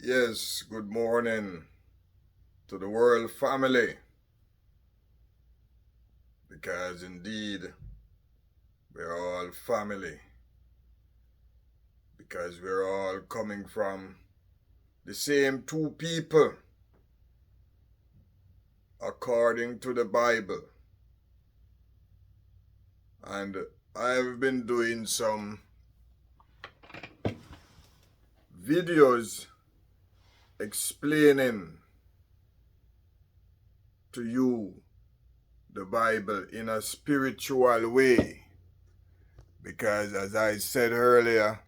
Yes, good morning to the world family, because indeed we're all family, because we're all coming from the same two people according to the Bible. And I've been doing some videos explaining to you the Bible in a spiritual way, because as I said earlier,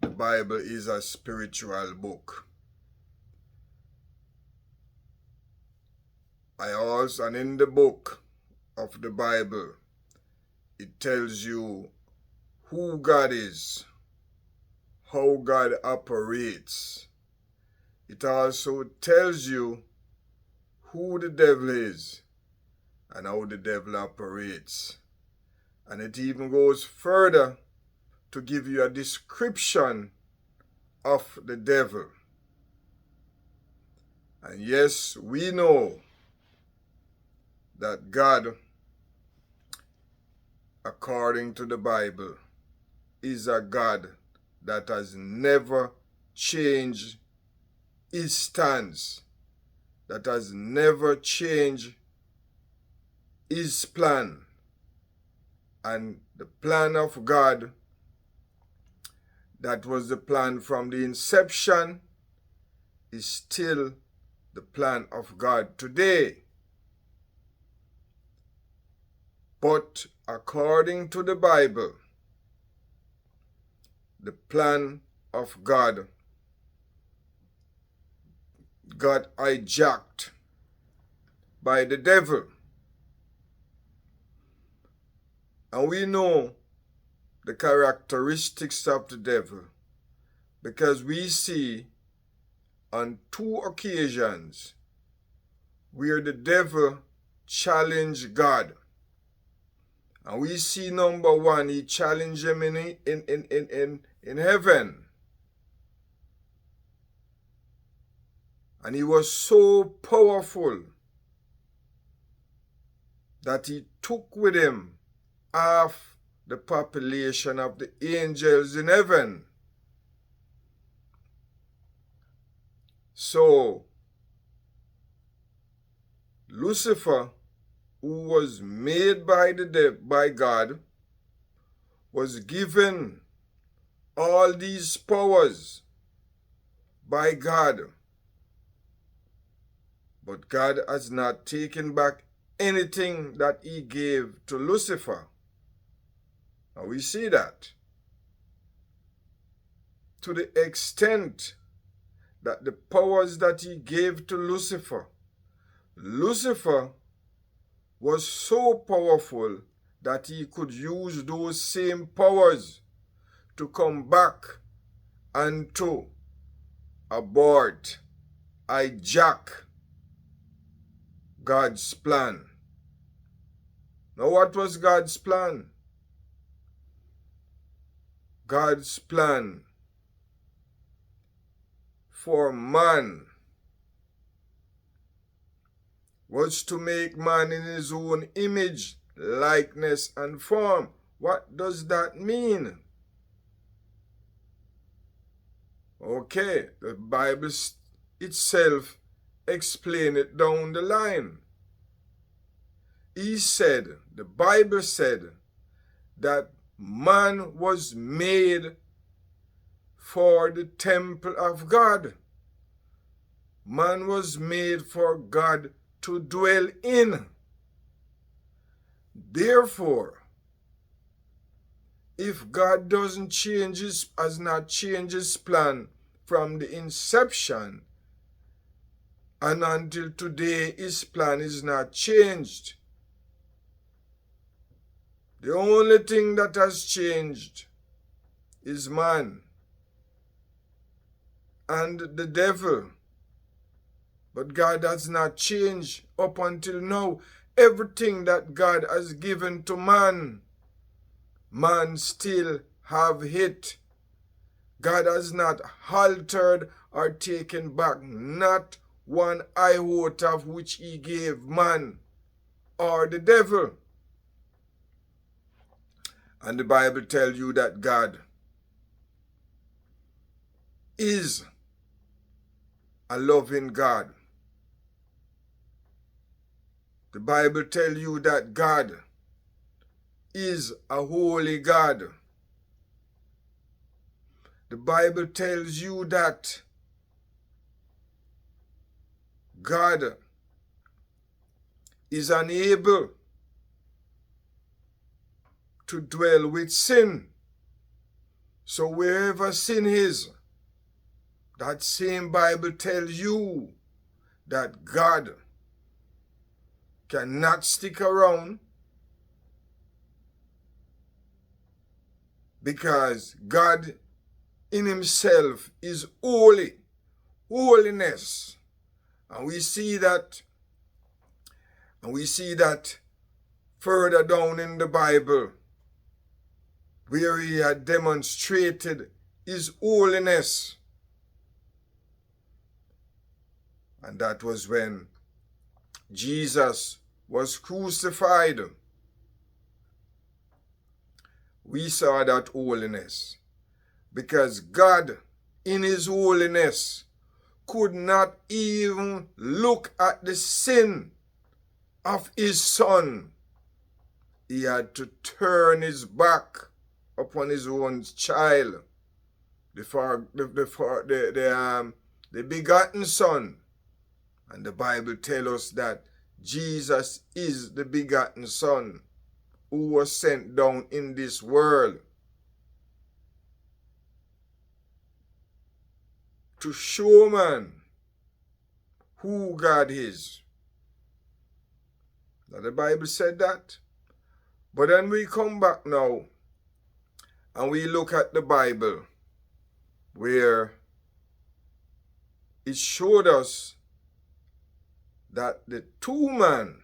the Bible is a spiritual book. And in the book of the Bible, it tells you who God is, how God operates. It also tells you who the devil is and how the devil operates. And it even goes further to give you a description of the devil. And yes, we know that God, according to the Bible, is a God that has never changed his stance, that has never changed his plan. And the plan of God, that was the plan from the inception, is still the plan of God today. But according to the Bible, the plan of God got hijacked by the devil. And we know the characteristics of the devil, because we see on two occasions where the devil challenged God. And we see number one, he challenged him in heaven. And he was so powerful that he took with him half the population of the angels in heaven. So, Lucifer, who was made by God, was given all these powers by God. But God has not taken back anything that he gave to Lucifer. And we see that. To the extent that the powers that he gave to Lucifer was so powerful that he could use those same powers to come back and to abort, hijack God's plan. Now, what was God's plan? God's plan for man was to make man in his own image, likeness, and form. What does that mean? Okay, the Bible itself explains it down the line. The Bible said that man was made for the temple of God. Man was made for God to dwell in. Therefore, if God has not changed his plan from the inception, and until today his plan is not changed, the only thing that has changed is man and the devil. But God has not changed up until now. Everything that God has given to man, man still have it. God has not altered or taken back, not one iota of which he gave man or the devil. And the Bible tells you that God is a loving God. The Bible tells you that God is a holy God. The Bible tells you that God is unable to dwell with sin. So wherever sin is, that same Bible tells you that God cannot stick around, because God in himself is holy, holiness. And we see that further down in the Bible, where he had demonstrated his holiness. And that was when Jesus was crucified. We saw that holiness, because God in his holiness could not even look at the sin of his son. He had to turn his back upon his own child, the begotten son. And the Bible tells us that Jesus is the begotten son who was sent down in this world to show man who God is. Now the Bible said that. But then we come back now and we look at the Bible where it showed us that the two men,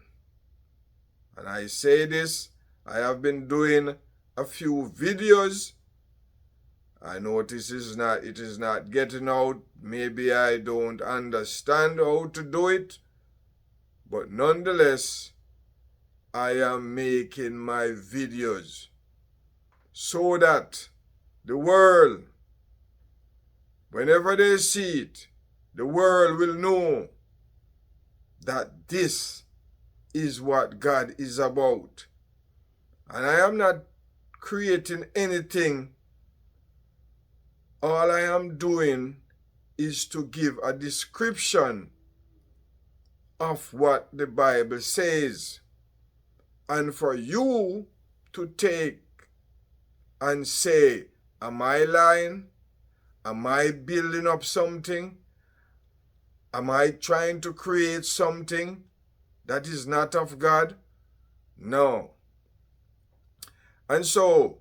and I say this, I have been doing a few videos. I notice it is not getting out. Maybe I don't understand how to do it. But nonetheless, I am making my videos so that the world, whenever they see it, the world will know that this is what God is about. And I am not creating anything. All I am doing is to give a description of what the Bible says. And for you to take and say, am I lying? Am I building up something? Am I trying to create something that is not of God? No. And so,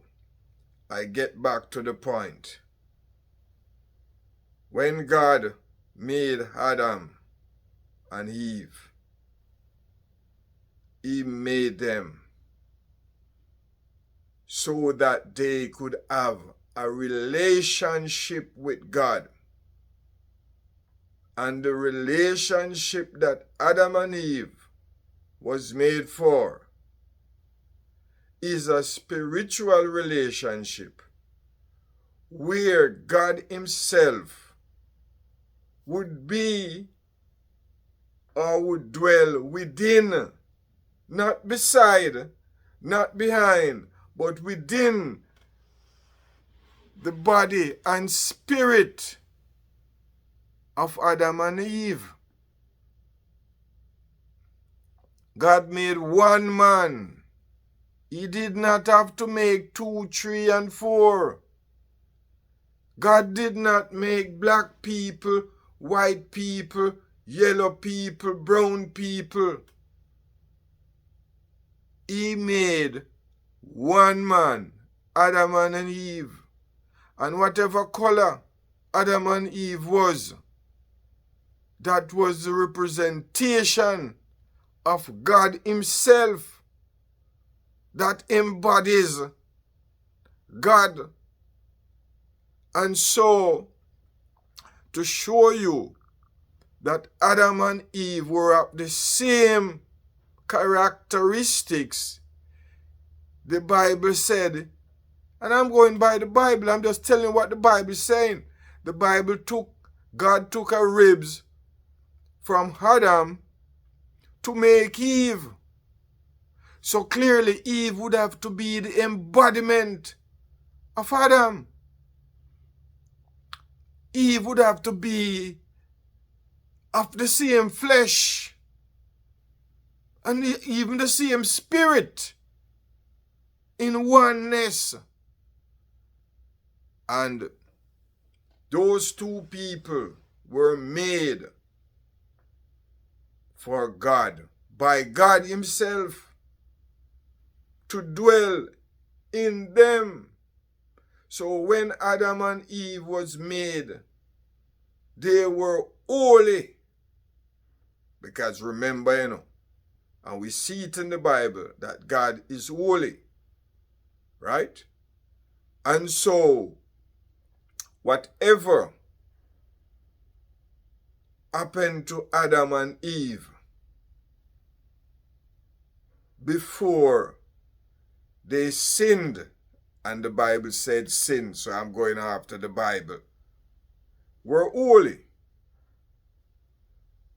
I get back to the point. When God made Adam and Eve, he made them so that they could have a relationship with God. And the relationship that Adam and Eve was made for is a spiritual relationship where God himself would be or would dwell within, not beside, not behind, but within the body and spirit of Adam and Eve. God made one man. He did not have to make 2, 3, and 4. God did not make black people, white people, yellow people, brown people. He made one man, Adam and Eve. And whatever color Adam and Eve was, that was the representation of God himself that embodies God. And so, to show you that Adam and Eve were of the same characteristics. The Bible said, and I'm going by the Bible, I'm just telling you what the Bible is saying. The Bible God took a ribs from Adam to make Eve. So clearly Eve would have to be the embodiment of Adam. Eve would have to be of the same flesh and even the same spirit in oneness. And those two people were made for God, by God himself, to dwell in them. So when Adam and Eve was made, they were holy. Because remember, and we see it in the Bible, that God is holy. Right? And so, whatever happened to Adam and Eve before they sinned, and the Bible said sin, so I'm going after the Bible, were holy.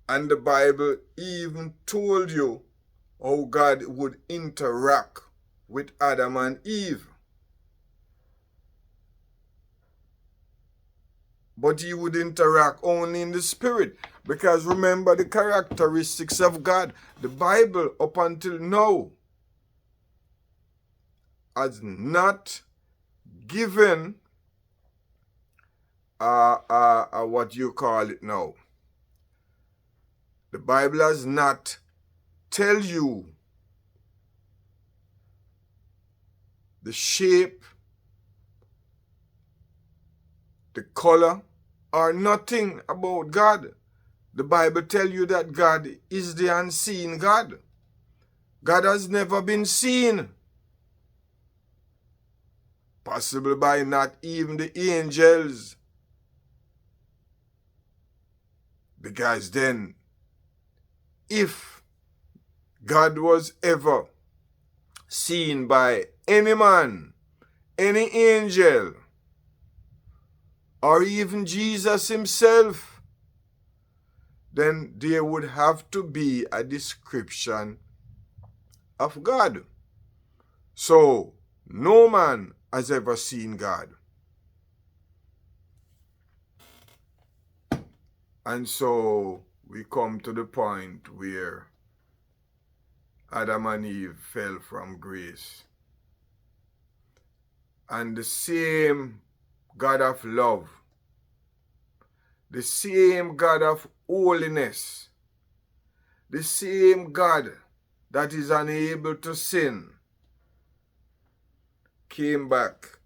And the Bible even told you how God would interact with Adam and Eve. But he would interact only in the spirit. Because remember the characteristics of God. The Bible up until now has not given what you call it now. The Bible has not tell you the shape, the color, or nothing about God. The Bible tells you that God is the unseen God. God has never been seen. Possible by not even the angels. Because then, if God was ever seen by any man, any angel, or even Jesus himself, then there would have to be a description of God. So, no man has ever seen God. And so, we come to the point where Adam and Eve fell from grace. And the same God of love, the same God of holiness, the same God that is unable to sin, came back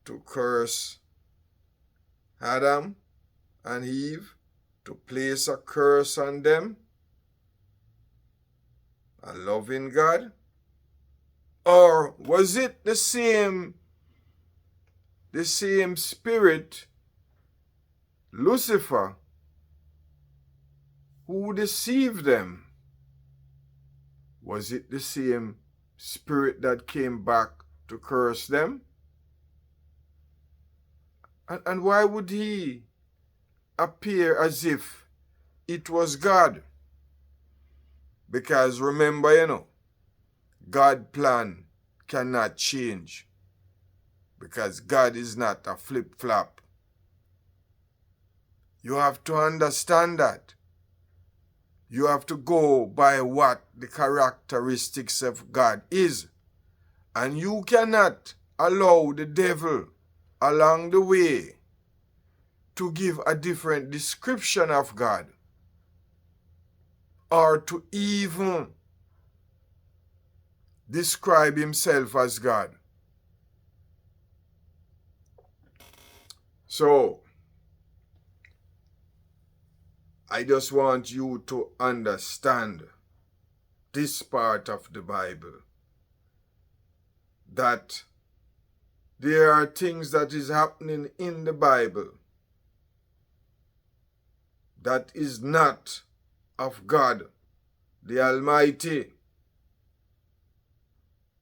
to curse Adam and Eve, to place a curse on them. A loving God? Or was it the same spirit, Lucifer, who deceived them? Was it the same spirit that came back to curse them? And why would he appear as if it was God? Because remember, God's plan cannot change. Because God is not a flip-flop. You have to understand that. You have to go by what the characteristics of God is. And you cannot allow the devil along the way to give a different description of God, or to even describe himself as God. So, I just want you to understand this part of the Bible, that there are things that is happening in the Bible that is not of God, the Almighty,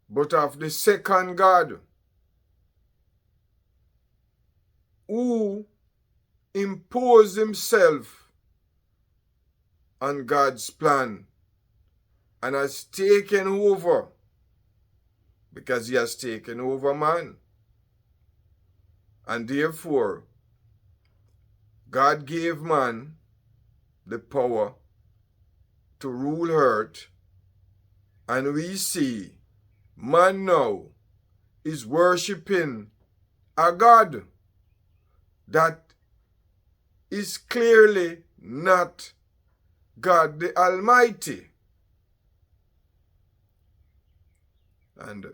but of the second God, who imposed himself on God's plan and has taken over, because he has taken over man. And therefore, God gave man the power to rule earth, and we see man now is worshiping a God that is clearly not God the Almighty. And